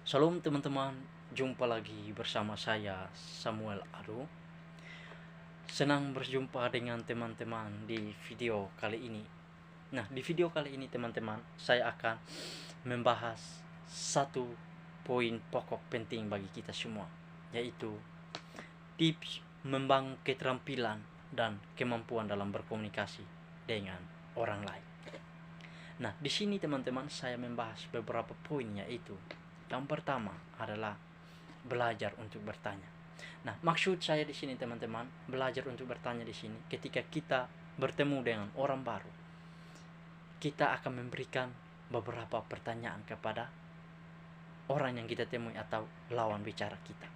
Shalom teman-teman, jumpa lagi bersama saya Samuel Ado. Senang berjumpa dengan teman-teman di video kali ini. Nah, di video kali ini teman-teman, saya akan membahas satu poin pokok penting bagi kita semua, yaitu tips membangun keterampilan dan kemampuan dalam berkomunikasi dengan orang lain. Nah, di sini teman-teman saya membahas beberapa poin, yaitu yang pertama adalah belajar untuk bertanya. Nah, maksud saya di sini teman-teman, belajar untuk bertanya di sini ketika kita bertemu dengan orang baru, kita akan memberikan beberapa pertanyaan kepada orang yang kita temui atau lawan bicara kita.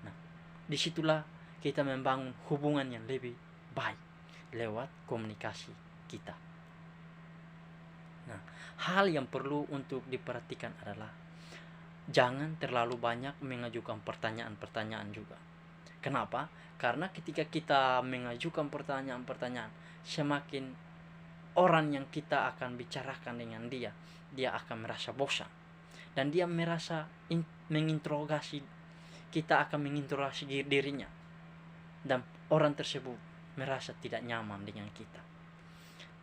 Nah, disitulah kita membangun hubungan yang lebih baik lewat komunikasi kita. Nah, hal yang perlu untuk diperhatikan adalah jangan terlalu banyak mengajukan pertanyaan-pertanyaan juga. Kenapa? Karena ketika kita mengajukan pertanyaan-pertanyaan, semakin orang yang kita akan bicarakan dengan dia akan merasa bosan. Dan dia merasa menginterogasi, kita akan menginterogasi dirinya. Dan orang tersebut merasa tidak nyaman dengan kita.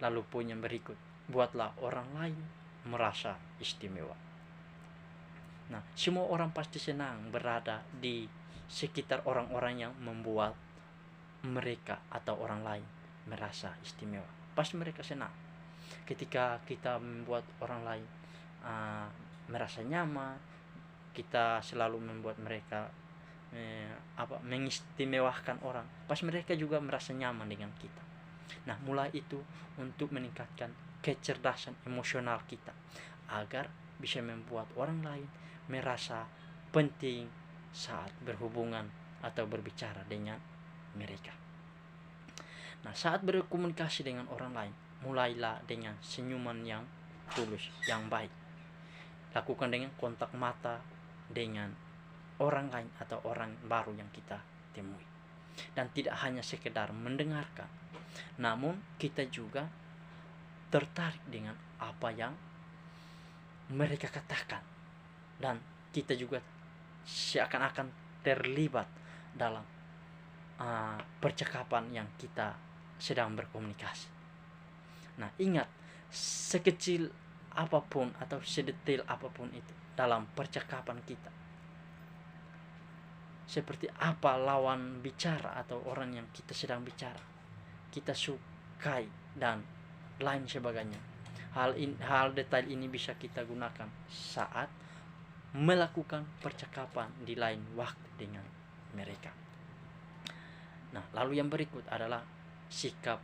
Lalu poin yang berikut, buatlah orang lain merasa istimewa. Nah, semua orang pasti senang berada di sekitar orang-orang yang membuat mereka atau orang lain merasa istimewa. Pasti mereka senang ketika kita membuat orang lain merasa nyaman. Kita selalu membuat mereka mengistimewakan orang. Pasti mereka juga merasa nyaman dengan kita. Nah, mulai itu untuk meningkatkan kecerdasan emosional kita agar bisa membuat orang lain merasa penting saat berhubungan atau berbicara dengan mereka. Nah, saat berkomunikasi dengan orang lain, mulailah dengan senyuman yang tulus, yang baik. Lakukan dengan kontak mata dengan orang lain atau orang baru yang kita temui. Dan tidak hanya sekedar mendengarkan, namun kita juga tertarik dengan apa yang mereka katakan. Dan kita juga seakan-akan terlibat dalam percakapan yang kita sedang berkomunikasi. Nah, ingat, sekecil apapun atau sedetail apapun itu dalam percakapan kita, seperti apa lawan bicara atau orang yang kita sedang bicara, kita sukai dan lain sebagainya. Hal detail ini bisa kita gunakan saat melakukan percakapan di lain waktu dengan mereka. Nah, lalu yang berikut adalah sikap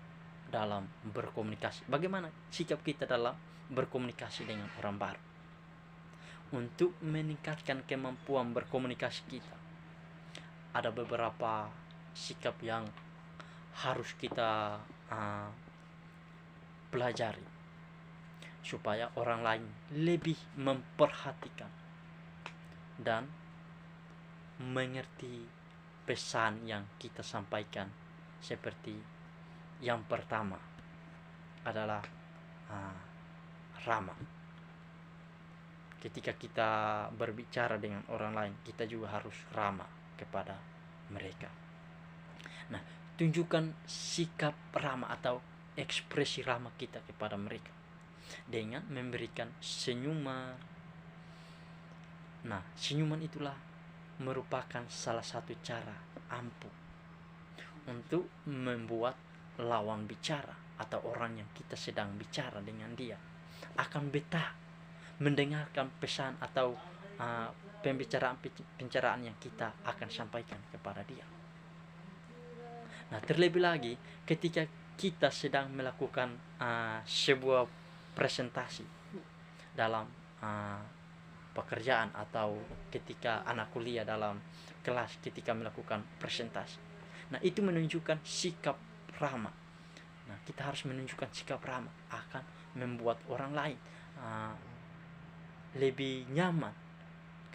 dalam berkomunikasi. Bagaimana sikap kita dalam berkomunikasi dengan orang baru? Untuk meningkatkan kemampuan berkomunikasi kita, ada beberapa sikap yang harus kita pelajari supaya orang lain lebih memperhatikan dan mengerti pesan yang kita sampaikan. Seperti yang pertama adalah ramah. Ketika kita berbicara dengan orang lain, kita juga harus ramah kepada mereka. Nah, tunjukkan sikap ramah atau ekspresi ramah kita kepada mereka dengan memberikan senyuman. Nah, senyuman itulah merupakan salah satu cara ampuh untuk membuat lawan bicara atau orang yang kita sedang bicara dengan dia akan betah mendengarkan pesan atau pembicaraan yang kita akan sampaikan kepada dia. Nah, terlebih lagi ketika kita sedang melakukan sebuah presentasi dalam pekerjaan atau ketika anak kuliah dalam kelas ketika melakukan presentasi. Nah, itu menunjukkan sikap ramah. Nah, kita harus menunjukkan sikap ramah akan membuat orang lain lebih nyaman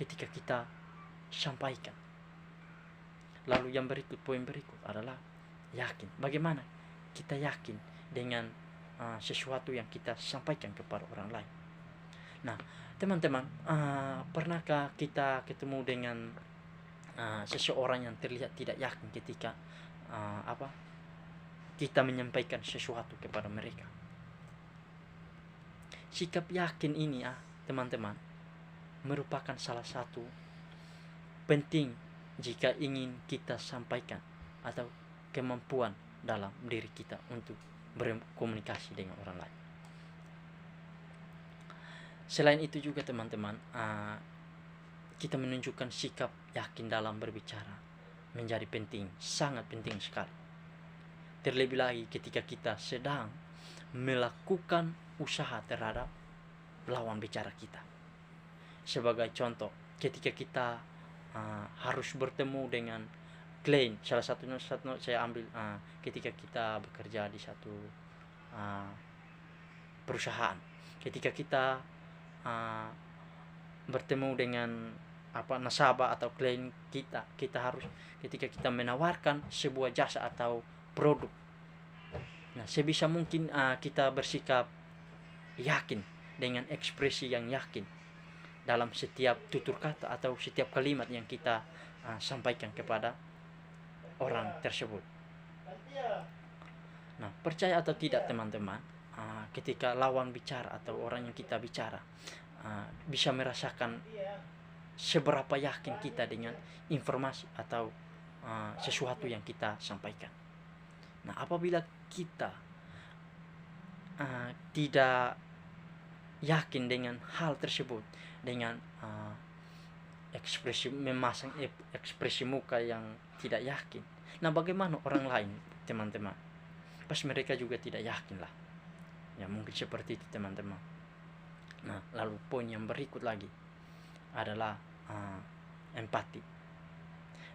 ketika kita sampaikan. Lalu yang berikut, poin berikut adalah yakin. Bagaimana kita yakin dengan sesuatu yang kita sampaikan kepada orang lain? Nah, teman-teman, pernahkah kita ketemu dengan seseorang yang terlihat tidak yakin ketika kita menyampaikan sesuatu kepada mereka? Sikap yakin ini, teman-teman, merupakan salah satu penting jika ingin kita sampaikan atau kemampuan dalam diri kita untuk berkomunikasi dengan orang lain. Selain itu juga teman-teman, kita menunjukkan sikap yakin dalam berbicara menjadi penting, sangat penting sekali. Terlebih lagi ketika kita sedang melakukan usaha terhadap lawan bicara kita. Sebagai contoh, ketika kita harus bertemu dengan klien, salah satunya saya ambil ketika kita bekerja di satu perusahaan. Ketika kita bertemu dengan nasabah atau klien kita harus, ketika kita menawarkan sebuah jasa atau produk, nah sebisa mungkin kita bersikap yakin dengan ekspresi yang yakin dalam setiap tutur kata atau setiap kalimat yang kita sampaikan kepada orang tersebut. Nah, percaya atau tidak teman-teman, ketika lawan bicara atau orang yang kita bicara bisa merasakan seberapa yakin kita dengan informasi atau sesuatu yang kita sampaikan. Nah, apabila kita tidak yakin dengan hal tersebut, dengan memasang ekspresi muka yang tidak yakin, nah bagaimana orang lain, teman-teman? Pas mereka juga tidak yakin lah. Ya mungkin seperti itu teman-teman. Nah, lalu poin yang berikut lagi adalah empati.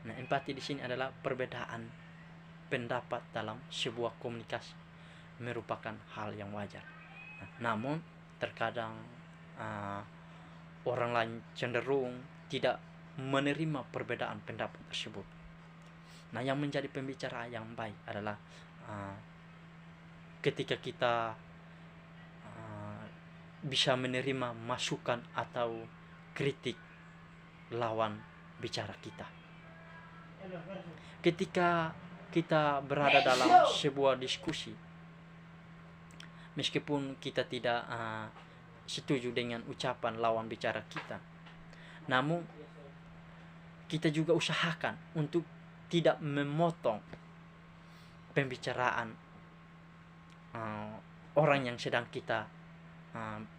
Nah, empati di sini adalah perbedaan pendapat dalam sebuah komunikasi merupakan hal yang wajar. Nah, namun terkadang orang lain cenderung tidak menerima perbedaan pendapat tersebut. Nah, yang menjadi pembicara yang baik adalah ketika kita bisa menerima masukan atau kritik lawan bicara kita. Ketika kita berada dalam sebuah diskusi, meskipun kita tidak setuju dengan ucapan lawan bicara kita, namun kita juga usahakan untuk tidak memotong pembicaraan orang yang sedang kita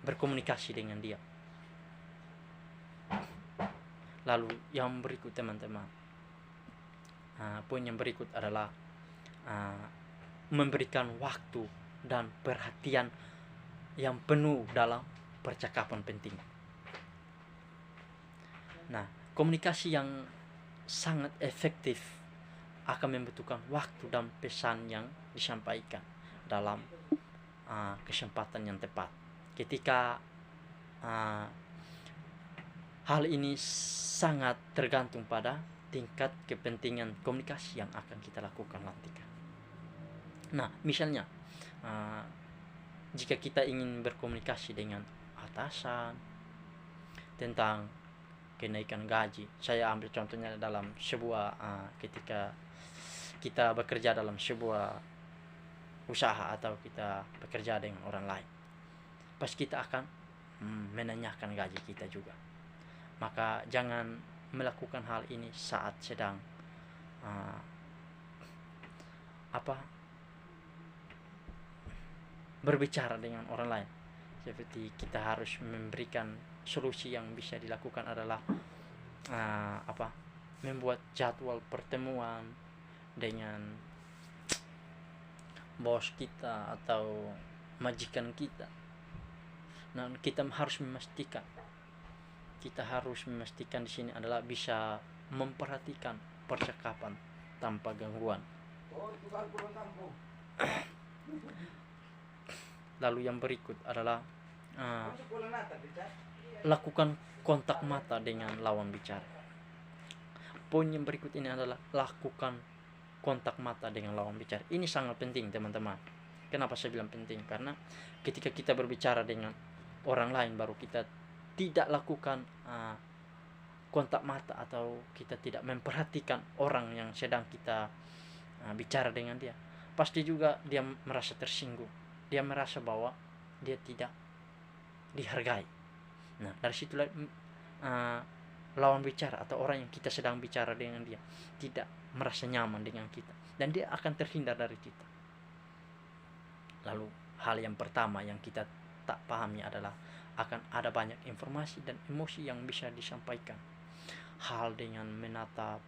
berkomunikasi dengan dia. Lalu yang berikut teman-teman, poin yang berikut adalah memberikan waktu dan perhatian yang penuh dalam percakapan penting. Nah, komunikasi yang sangat efektif akan membutuhkan waktu dan pesan yang disampaikan dalam kesempatan yang tepat. Ketika hal ini sangat tergantung pada tingkat kepentingan komunikasi yang akan kita lakukan nantikan. Nah, misalnya jika kita ingin berkomunikasi dengan atasan tentang kenaikan gaji, saya ambil contohnya dalam sebuah ketika kita bekerja dalam sebuah usaha atau kita bekerja dengan orang lain, pas kita akan menanyakan gaji kita juga. Maka jangan melakukan hal ini saat sedang berbicara dengan orang lain. Seperti kita harus memberikan solusi yang bisa dilakukan adalah membuat jadwal pertemuan dengan bos kita atau majikan kita. Nah, kita harus memastikan di sini adalah bisa memperhatikan percakapan tanpa gangguan. Lalu yang berikut adalah lakukan kontak mata dengan lawan bicara. Poin yang berikut ini adalah lakukan kontak mata dengan lawan bicara. Ini sangat penting teman-teman. Kenapa saya bilang penting? Karena ketika kita berbicara dengan orang lain, baru kita tidak lakukan kontak mata atau kita tidak memperhatikan orang yang sedang kita bicara dengan dia, pasti juga dia merasa tersinggung, dia merasa bahwa dia tidak dihargai. Nah, dari situlah lawan bicara atau orang yang kita sedang bicara dengan dia tidak merasa nyaman dengan kita, dan dia akan terhindar dari kita. Lalu hal yang pertama yang kita tak pahami adalah akan ada banyak informasi dan emosi yang bisa disampaikan hal dengan menatap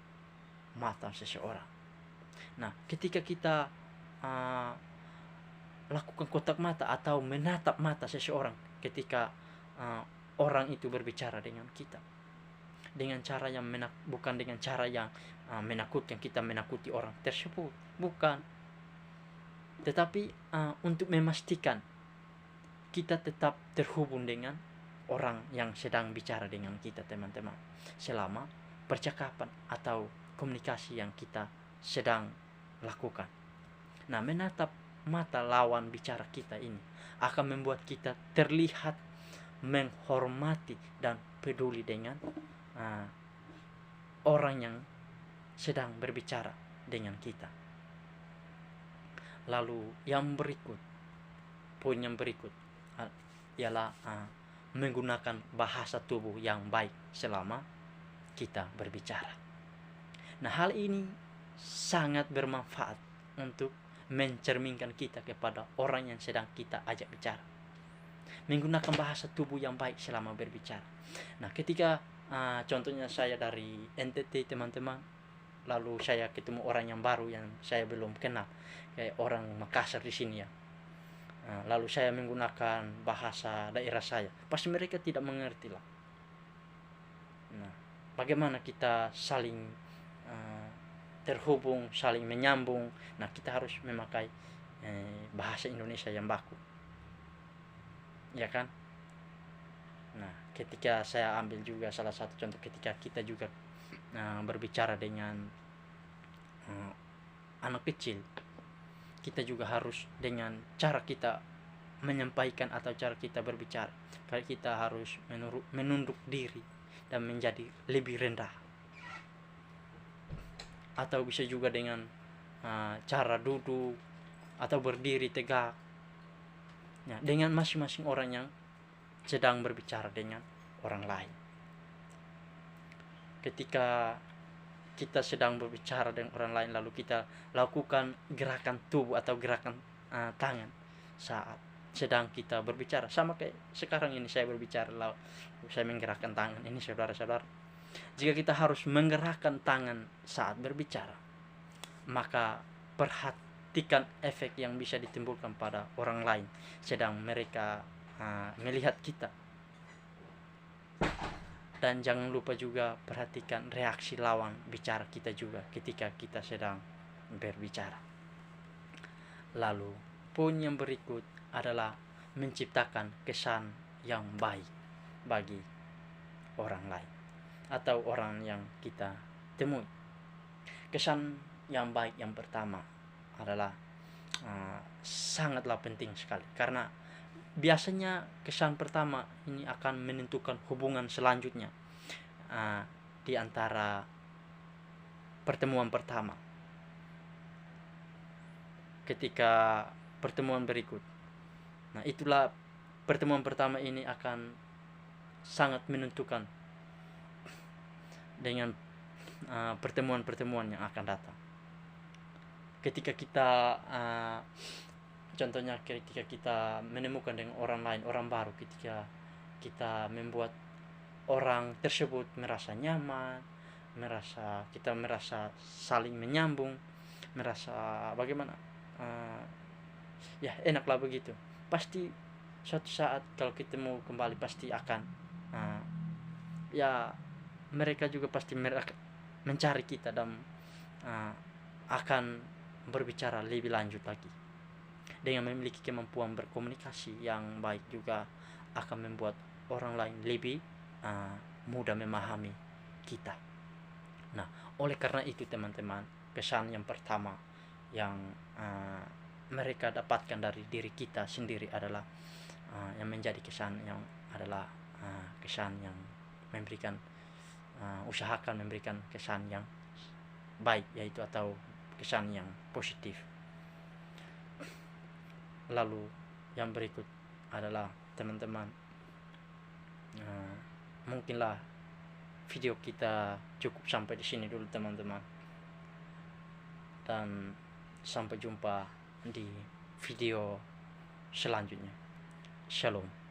mata seseorang. Nah, ketika kita lakukan kontak mata atau menatap mata seseorang ketika orang itu berbicara dengan kita, dengan cara yang bukan dengan cara yang menakutkan, kita menakuti orang tersebut, bukan, tetapi untuk memastikan kita tetap terhubung dengan orang yang sedang bicara dengan kita, teman-teman, selama percakapan atau komunikasi yang kita sedang lakukan. Nah, menatap mata lawan bicara kita ini akan membuat kita terlihat menghormati dan peduli dengan orang yang sedang berbicara dengan kita. Lalu poin yang berikut ialah menggunakan bahasa tubuh yang baik selama kita berbicara. Nah, hal ini sangat bermanfaat untuk mencerminkan kita kepada orang yang sedang kita ajak bicara. Menggunakan bahasa tubuh yang baik selama berbicara. Nah, ketika contohnya saya dari NTT, teman-teman, lalu saya ketemu orang yang baru yang saya belum kenal, kayak orang Makassar di sini ya. Lalu saya menggunakan bahasa daerah saya, pasti mereka tidak mengerti lah. Nah, bagaimana kita saling terhubung, saling menyambung? Nah, kita harus memakai bahasa Indonesia yang baku, ya kan? Nah, ketika saya ambil juga salah satu contoh, ketika kita juga berbicara dengan anak kecil, kita juga harus dengan cara kita menyampaikan atau cara kita berbicara, kita harus menunduk diri dan menjadi lebih rendah, atau bisa juga dengan cara duduk atau berdiri tegak, ya, dengan masing-masing orang yang sedang berbicara dengan orang lain. Ketika kita sedang berbicara dengan orang lain, lalu kita lakukan gerakan tubuh atau gerakan tangan saat sedang kita berbicara, sama kayak sekarang ini saya berbicara, lalu saya menggerakkan tangan ini, saudara-saudara. Jika kita harus menggerakkan tangan saat berbicara, maka perhatikan efek yang bisa ditimbulkan pada orang lain sedang mereka melihat kita. Dan jangan lupa juga perhatikan reaksi lawan bicara kita juga ketika kita sedang berbicara. Lalu poin yang berikut adalah menciptakan kesan yang baik bagi orang lain atau orang yang kita temui. Kesan yang baik yang pertama adalah sangatlah penting sekali, karena biasanya kesan pertama ini akan menentukan hubungan selanjutnya di antara pertemuan pertama. Ketika pertemuan berikut, nah itulah pertemuan pertama ini akan sangat menentukan dengan pertemuan-pertemuan yang akan datang. Ketika kita contohnya ketika kita menemukan dengan orang lain, orang baru, ketika kita membuat orang tersebut merasa nyaman, kita merasa saling menyambung, merasa bagaimana, ya enaklah begitu. Pasti suatu saat kalau kita mau kembali pasti akan ya mereka juga pasti mencari kita dan akan berbicara lebih lanjut lagi. Dengan memiliki kemampuan berkomunikasi yang baik juga akan membuat orang lain lebih mudah memahami kita. Nah, oleh karena itu teman-teman, kesan yang pertama yang mereka dapatkan dari diri kita sendiri adalah yang menjadi kesan yang adalah kesan yang memberikan usahakan memberikan kesan yang baik, yaitu atau kesan yang positif. Lalu yang berikut adalah teman-teman, mungkinlah video kita cukup sampai di sini dulu teman-teman, dan sampai jumpa di video selanjutnya. Shalom.